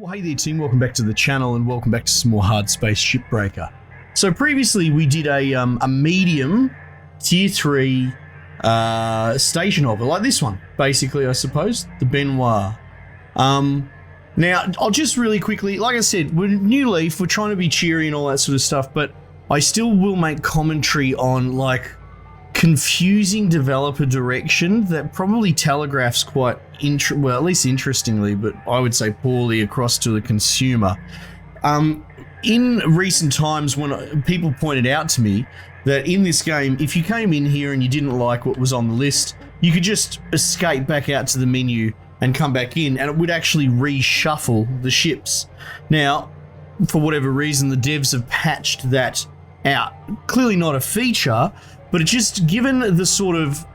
Well, hey there team, welcome back to the channel and welcome back to some more Hardspace Shipbreaker. So previously we did a medium tier 3 station hopper, like this one, basically, I suppose, the Benoit. Now, I'll just really quickly, like I said, we're New Leaf, we're trying to be cheery and all that sort of stuff, but I still will make commentary on, like, confusing developer direction that probably telegraphs quite, well, at least interestingly, but I would say poorly across to the consumer. In recent times, when people pointed out to me that in this game, if you came in here and you didn't like what was on the list, you could just escape back out to the menu and come back in, and it would actually reshuffle the ships. Now, for whatever reason, the devs have patched that out. Clearly not a feature, but it's just given the sort of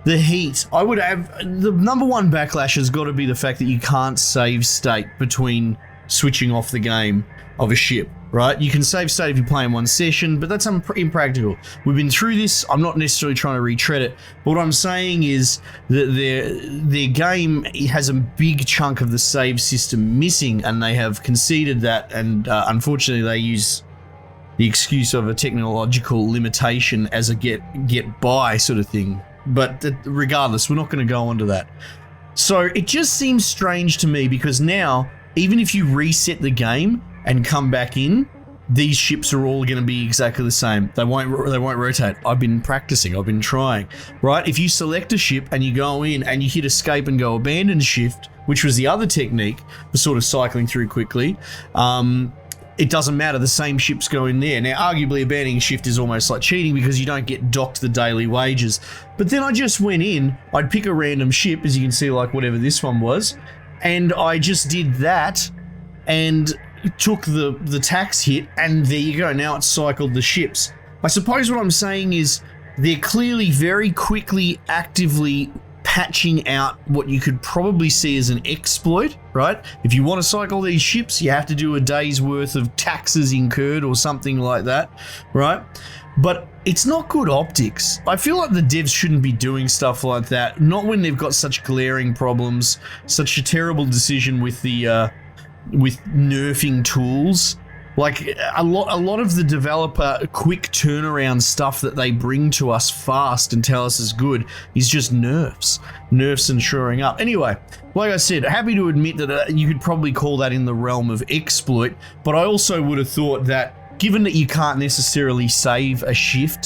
the heat, I would have, the number one backlash has got to be the fact that you can't save state between switching off the game of a ship, right? You can save state if you play in one session, but that's impractical. We've been through this. I'm not necessarily trying to retread it, but what I'm saying is that their game has a big chunk of the save system missing, and they have conceded that, and unfortunately they use the excuse of a technological limitation as a get by sort of thing. But regardless, we're not going to go on to that. So it just seems strange to me, because now, even if you reset the game and come back in, these ships are all going to be exactly the same. They won't rotate. I've been practicing. I've been trying, right? If you select a ship and you go in and you hit escape and go abandon shift, which was the other technique for sort of cycling through quickly, it doesn't matter, the same ships go in there. Now, arguably, abandoning shift is almost like cheating because you don't get docked the daily wages. But then I just went in, I'd pick a random ship, as you can see, like whatever this one was, and I just did that and took the tax hit, and there you go. Now it's cycled the ships. I suppose what I'm saying is they're clearly very quickly, actively patching out what you could probably see as an exploit, right? If you want to cycle these ships, you have to do a day's worth of taxes incurred or something like that, right? But it's not good optics. I feel like the devs shouldn't be doing stuff like that, not when they've got such glaring problems, such a terrible decision with the with nerfing tools. Like a lot of the developer quick turnaround stuff that they bring to us fast and tell us is good is just nerfs and shoring up. Anyway, like I said, happy to admit that you could probably call that in the realm of exploit, but I also would have thought that given that you can't necessarily save a ship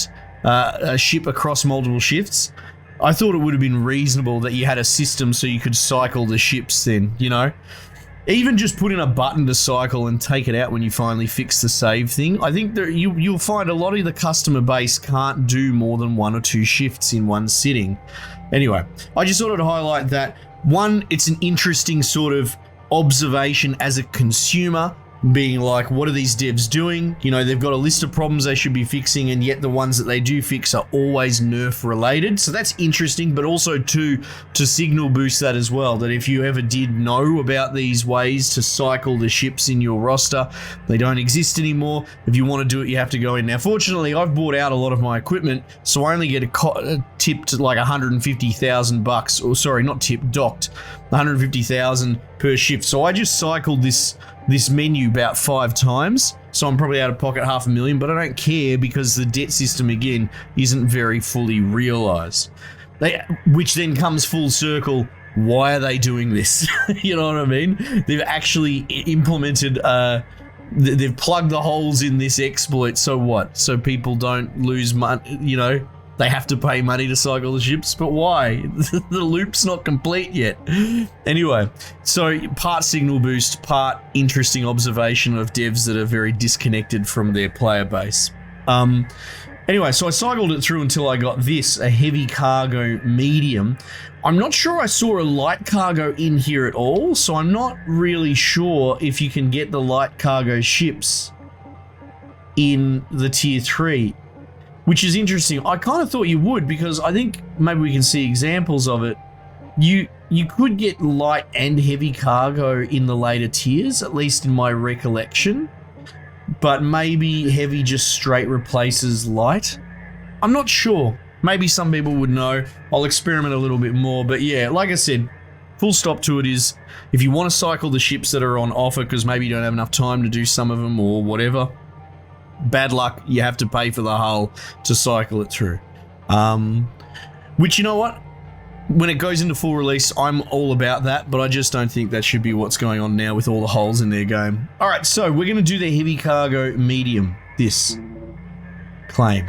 across multiple shifts, I thought it would have been reasonable that you had a system so you could cycle the ships then, you know? Even just put in a button to cycle and take it out when you finally fix the save thing. I think that you'll find a lot of the customer base can't do more than 1 or 2 shifts in one sitting. Anyway, I just thought I'd highlight that. One, it's an interesting sort of observation as a consumer, being like, what are these devs doing? You know, they've got a list of problems they should be fixing, and yet the ones that they do fix are always nerf related. So that's interesting, but also to signal boost that as well, that if you ever did know about these ways to cycle the ships in your roster, they don't exist anymore. If you want to do it, you have to go in. Now, fortunately, I've bought out a lot of my equipment, so I only get a tipped like 150,000 bucks, or sorry, not tipped, docked 150,000 per shift. So I just cycled this menu about 5 times, so I'm probably out of pocket $500,000, but I don't care because the debt system again isn't very fully realized. Which then comes full circle. Why are they doing this? You know what I mean? They've actually implemented they've plugged the holes in this exploit. So what? So people don't lose money, you know? They have to pay money to cycle the ships, but why? The loop's not complete yet. Anyway, so part signal boost, part interesting observation of devs that are very disconnected from their player base. Anyway, so I cycled it through until I got this, a heavy cargo medium. I'm not sure I saw a light cargo in here at all, so I'm not really sure if you can get the light cargo ships in the tier 3. Which is interesting. I kind of thought you would, because I think maybe we can see examples of it. You could get light and heavy cargo in the later tiers, at least in my recollection. But maybe heavy just straight replaces light. I'm not sure. Maybe some people would know. I'll experiment a little bit more. But yeah, like I said, full stop to it is, if you want to cycle the ships that are on offer because maybe you don't have enough time to do some of them or whatever, bad luck, you have to pay for the hull to cycle it through. Which, you know what? When it goes into full release, I'm all about that, but I just don't think that should be what's going on now with all the holes in their game. All right, so we're going to do the heavy cargo medium, this claim.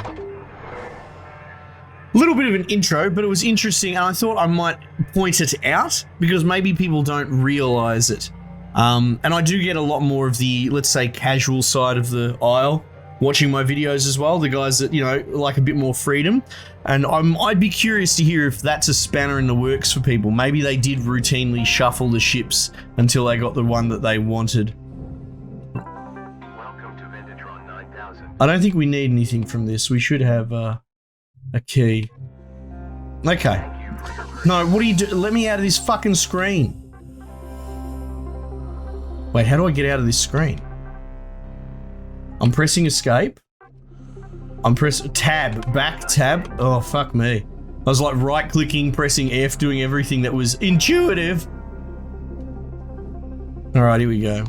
A little bit of an intro, but it was interesting, and I thought I might point it out because maybe people don't realize it. And I do get a lot more of the, let's say, casual side of the aisle watching my videos as well, the guys that, you know, like a bit more freedom. And I'd be curious to hear if that's a spanner in the works for people. Maybe they did routinely shuffle the ships until they got the one that they wanted. Welcome to Vintatron 9000. I don't think we need anything from this. We should have a key. Okay. No, what do you do? Let me out of this fucking screen. Wait, how do I get out of this screen? I'm pressing escape. I'm pressing tab, back tab. Oh, fuck me. I was like right clicking, pressing F, doing everything that was intuitive. All right, here we go.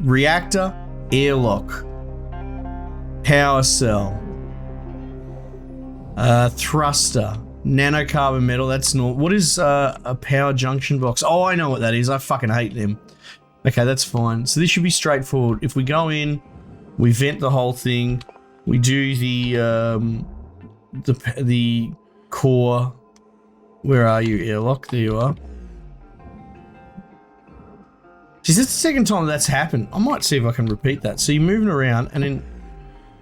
Reactor, airlock, power cell, thruster, nanocarbon metal. That's not, what is a power junction box? Oh, I know what that is. I fucking hate them. Okay, that's fine. So this should be straightforward. If we go in, we vent the whole thing. We do the core. Where are you, airlock? There you are. Geez, that's the second time that's happened. I might see if I can repeat that. So you're moving around, and then,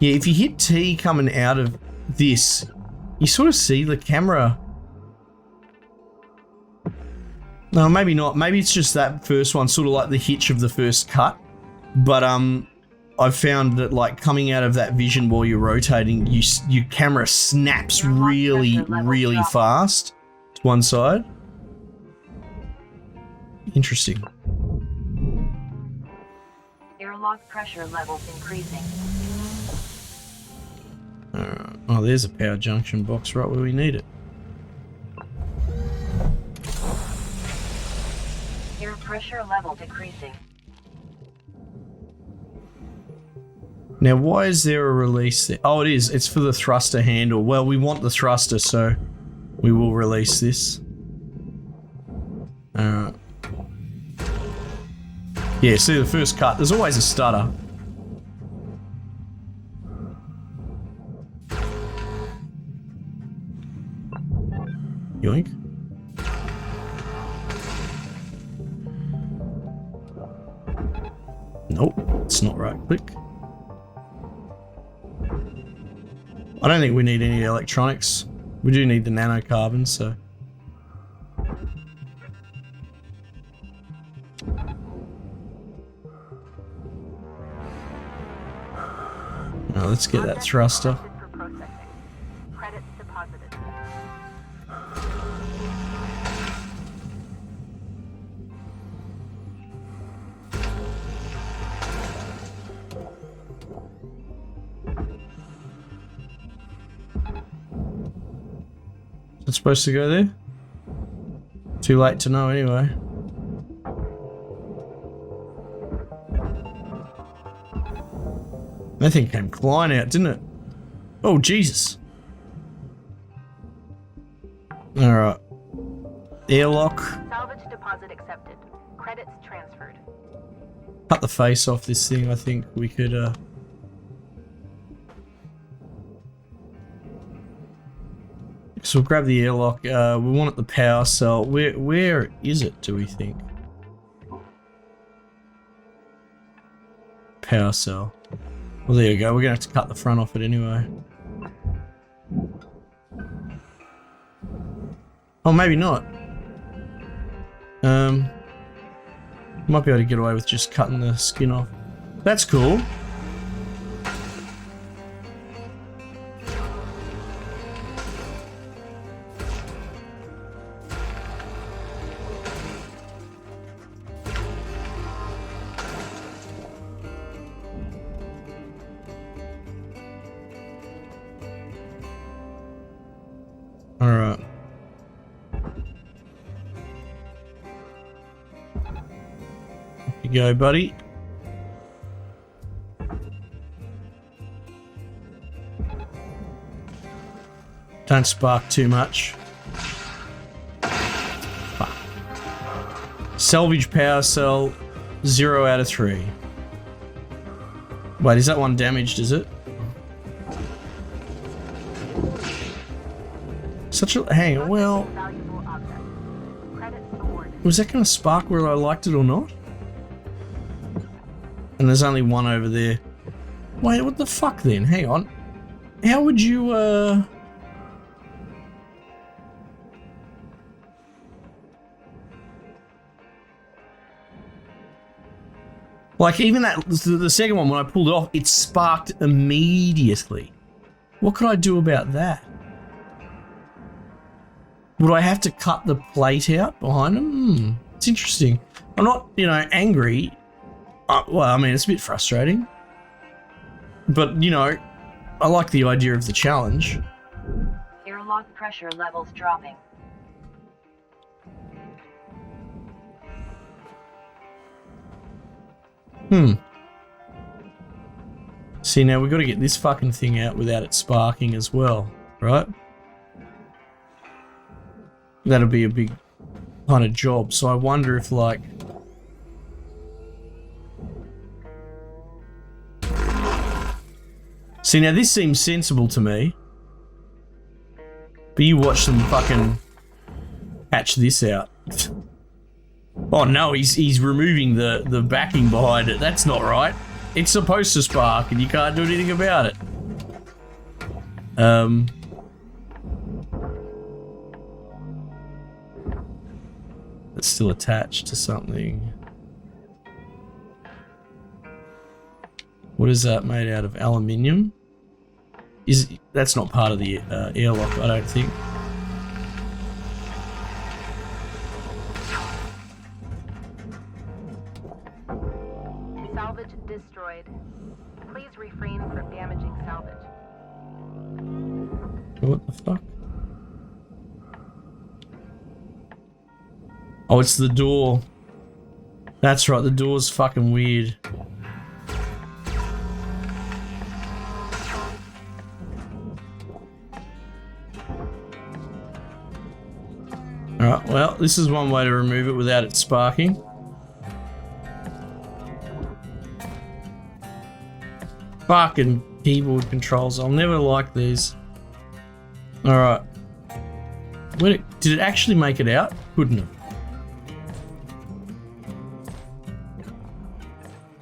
yeah, if you hit T coming out of this, you sort of see the camera. No, maybe not. Maybe it's just that first one, sort of like the hitch of the first cut. But I've found that, like, coming out of that vision while you're rotating, your camera snaps really, really fast to one side. Interesting. Airlock pressure levels increasing. Oh, there's a power junction box right where we need it. Air pressure level decreasing. Now, why is there a release there? Oh, it is. It's for the thruster handle. Well, we want the thruster, so we will release this. Alright. Yeah, see the first cut. There's always a stutter. Yoink. Nope, it's not right click. I don't think we need any electronics. We do need the nanocarbon, so. Now let's get that thruster. Credits deposited. It's supposed to go there? Too late to know anyway. That thing came flying out, didn't it? Oh, Jesus. Alright. Airlock. Salvage deposit accepted. Credits transferred. Cut the face off this thing, I think we could, So we'll grab the airlock. We want it the power cell. Where is it, do we think? Power cell. Well, there you go. We're gonna have to cut the front off it anyway. Oh, maybe not. Might be able to get away with just cutting the skin off. That's cool. You go, buddy. Don't spark too much. Fuck. Salvage power cell, 0 out of 3. Wait, is that one damaged, is it? Such a... Hang on, well... Valuable object. Credits awarded. Was that going to spark whether I liked it or not? And there's only one over there. Wait, what the fuck then? Hang on. How would you, Like, even that, the second one, when I pulled it off, it sparked immediately. What could I do about that? Would I have to cut the plate out behind them? It's interesting. I'm not, you know, angry. Well, I mean, it's a bit frustrating. But, you know, I like the idea of the challenge. Airlock pressure levels dropping. See, now we've got to get this fucking thing out without it sparking as well, right? That'll be a big kind of job. So I wonder if, like... See, now this seems sensible to me. But you watch them fucking hatch this out. Oh no, he's removing the backing behind it. That's not right. It's supposed to spark and you can't do anything about it. It's still attached to something. What is that made out of? Aluminium? That's not part of the airlock, I don't think. Salvage destroyed. Please refrain from damaging salvage. What the fuck? Oh, it's the door. That's right, the door's fucking weird. Alright, well, this is one way to remove it without it sparking. Fucking keyboard controls. I'll never like these. Alright. Did it actually make it out? Couldn't have.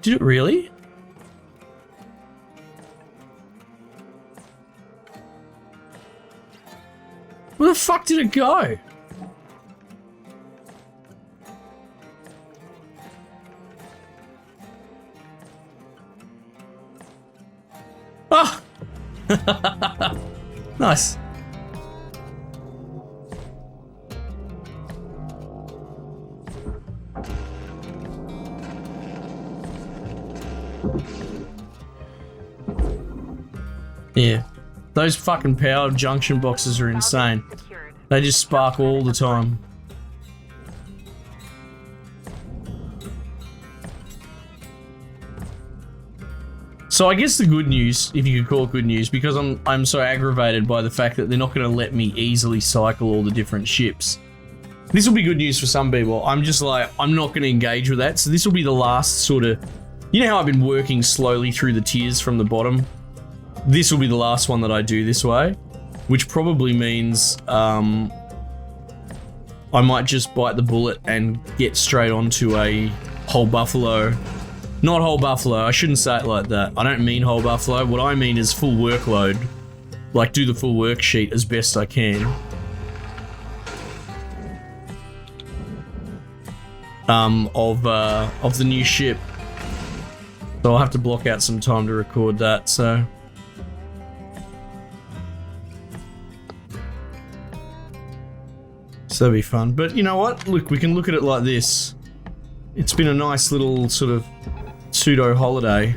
Did it really? Where the fuck did it go? Ah! Nice. Yeah. Those fucking power junction boxes are insane. Secured. They just spark all the time. So I guess the good news, if you could call it good news, because I'm so aggravated by the fact that they're not going to let me easily cycle all the different ships. This will be good news for some people. I'm just like, I'm not going to engage with that. So this will be the last sort of, you know how I've been working slowly through the tiers from the bottom? This will be the last one that I do this way, which probably means I might just bite the bullet and get straight onto a whole buffalo. Not whole buffalo, I shouldn't say it like that. I don't mean whole buffalo, what I mean is full workload. Like, do the full worksheet as best I can. Of the new ship. So I'll have to block out some time to record that, so... So that'll be fun. But you know what? Look, we can look at it like this. It's been a nice little sort of pseudo holiday.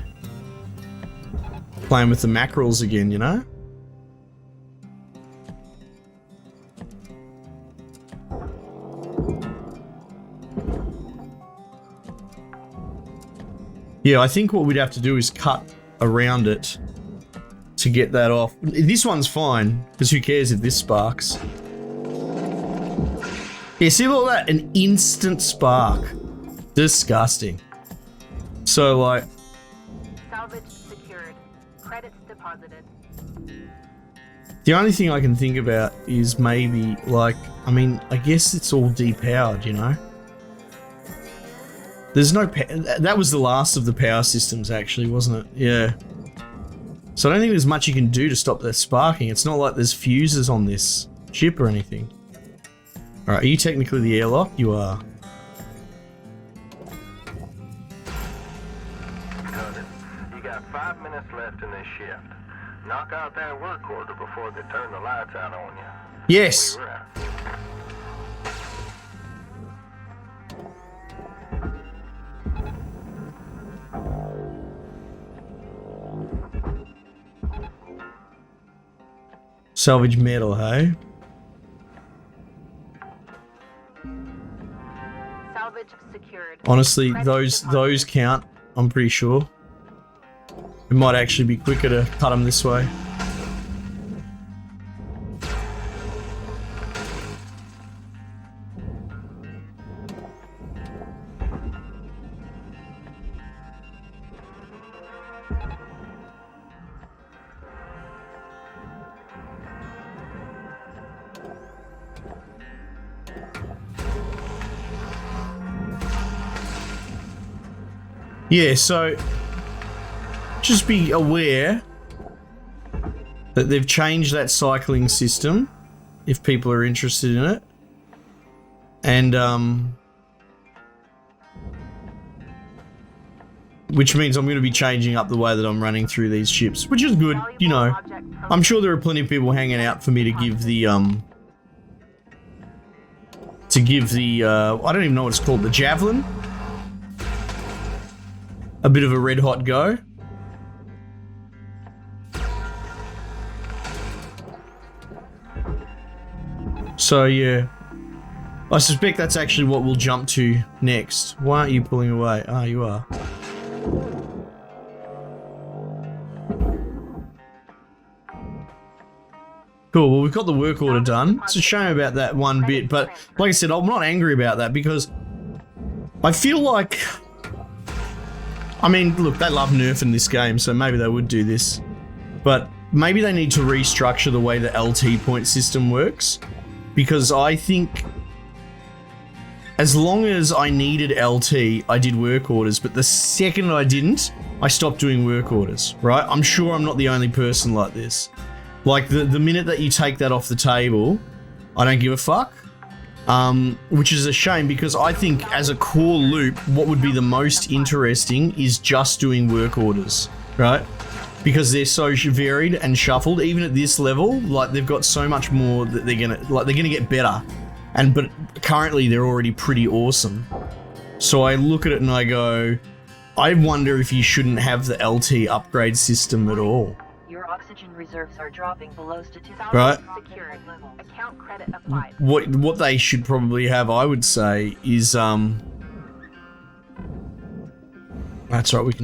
Playing with the mackerels again, you know? Yeah, I think what we'd have to do is cut around it to get that off. This one's fine, because who cares if this sparks? Yeah, see all that? An instant spark. Disgusting. So, like... Salvage secured. Credits deposited. The only thing I can think about is maybe, like... I mean, I guess it's all depowered, you know? There's no... That was the last of the power systems, actually, wasn't it? Yeah. So I don't think there's much you can do to stop that sparking. It's not like there's fuses on this ship or anything. Alright, are you technically the airlock? You are. Got it. You got 5 minutes left in this shift. Knock out that work order before they turn the lights out on you. Yes! We were out. Salvage metal, hey? Salvage secured. Honestly, Credits those count, I'm pretty sure. It might actually be quicker to cut them this way. Yeah, so just be aware that they've changed that cycling system if people are interested in it. And which means I'm going to be changing up the way that I'm running through these ships, which is good, you know. I'm sure there are plenty of people hanging out for me to give the I don't even know what it's called, the javelin, a bit of a red hot go. So yeah, I suspect that's actually what we'll jump to next. Why aren't you pulling away? Ah, you are. Cool, well we've got the work order done. It's a shame about that one bit, but like I said, I'm not angry about that because I feel like... I mean, look, they love nerfing this game, so maybe they would do this. But maybe they need to restructure the way the LT point system works. Because I think as long as I needed LT, I did work orders. But the second I didn't, I stopped doing work orders, right? I'm sure I'm not the only person like this. Like, the minute that you take that off the table, I don't give a fuck. Which is a shame because I think as a core loop, what would be the most interesting is just doing work orders, right? Because they're so varied and shuffled, even at this level, like they've got so much more that they're gonna get better. But currently they're already pretty awesome. So I look at it and I go, I wonder if you shouldn't have the LT upgrade system at all. Your oxygen reserves are dropping below statistical Right. Secured. Account credit applied. What they should probably have, I would say, is that's right,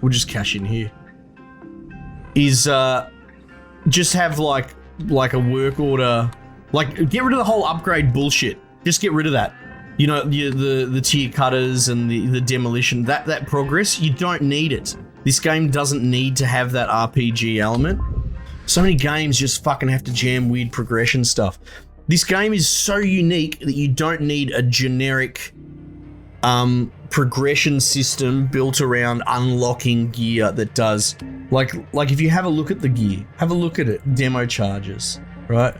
we'll just cash in here. Is just have like a work order, like get rid of the whole upgrade bullshit. Just get rid of that. You know, the tier cutters and the demolition, that progress, you don't need it. This game doesn't need to have that RPG element. So many games just fucking have to jam weird progression stuff. This game is so unique that you don't need a generic progression system built around unlocking gear that does like if you have a look at the gear, have a look at it, demo charges, right?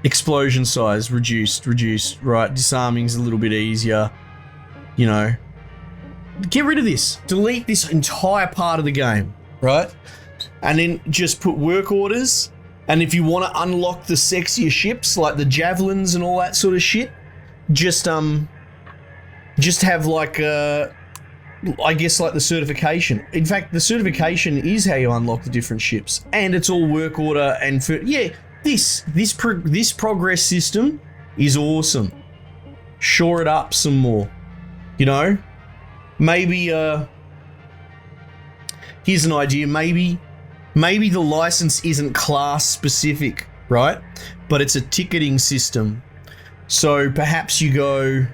Explosion size reduced, right? Disarming's a little bit easier, you know. Get rid of this. Delete this entire part of the game, right? And then just put work orders. And if you want to unlock the sexier ships, like the javelins and all that sort of shit, just have like I guess like the certification. In fact, the certification is how you unlock the different ships, and it's all work order and yeah. This progress system is awesome. Shore it up some more, you know. maybe here's an idea. Maybe the license isn't class specific, right? But it's a ticketing system. So perhaps you go,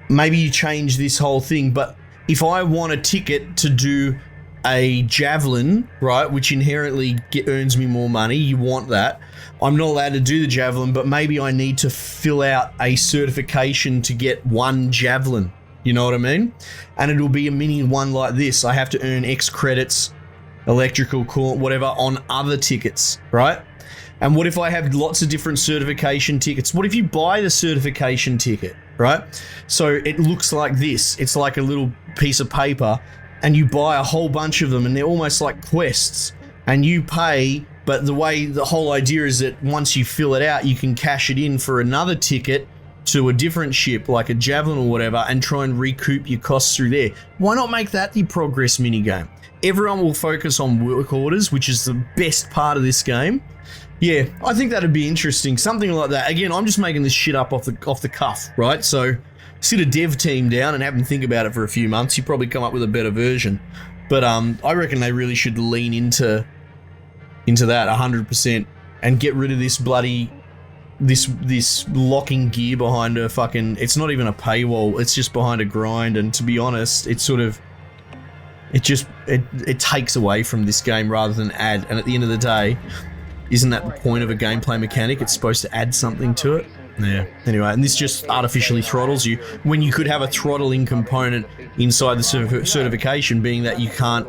maybe you change this whole thing, but if I want a ticket to do a javelin, right, which inherently earns me more money, you want that. I'm not allowed to do the javelin, but maybe I need to fill out a certification to get one javelin. You know what I mean? And it'll be a mini one like this. I have to earn X credits, electrical, coolant, whatever, on other tickets, right? And what if I have lots of different certification tickets? What if you buy the certification ticket, right? So it looks like this. It's like a little piece of paper, and you buy a whole bunch of them, and they're almost like quests, and you pay, but the whole idea is that once you fill it out, you can cash it in for another ticket to a different ship, like a javelin or whatever, and try and recoup your costs through there. Why not make that the progress minigame? Everyone will focus on work orders, which is the best part of this game. Yeah, I think that'd be interesting. Something like that. Again, I'm just making this shit up off the cuff, right? So sit a dev team down and have them think about it for a few months. You probably come up with a better version. But I reckon they really should lean into that 100% and get rid of this bloody this locking gear behind a fucking. It's not even a paywall. It's just behind a grind. And to be honest, it's sort of. It takes away from this game rather than add. And at the end of the day, isn't that the point of a gameplay mechanic? It's supposed to add something to it. Yeah. Anyway, and this just artificially throttles you when you could have a throttling component inside the certification, being that you can't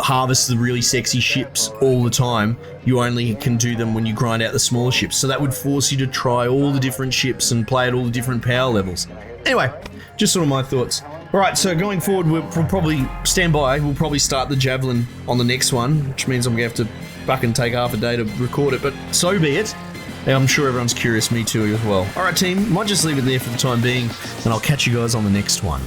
harvest the really sexy ships all the time. You only can do them when you grind out the smaller ships. So that would force you to try all the different ships and play at all the different power levels. Anyway, just sort of my thoughts. All right, so going forward, we'll probably stand by. We'll probably start the javelin on the next one, which means I'm gonna have to fucking take half a day to record it, but so be it. I'm sure everyone's curious, me too as well. All right, team, might just leave it there for the time being, and I'll catch you guys on the next one.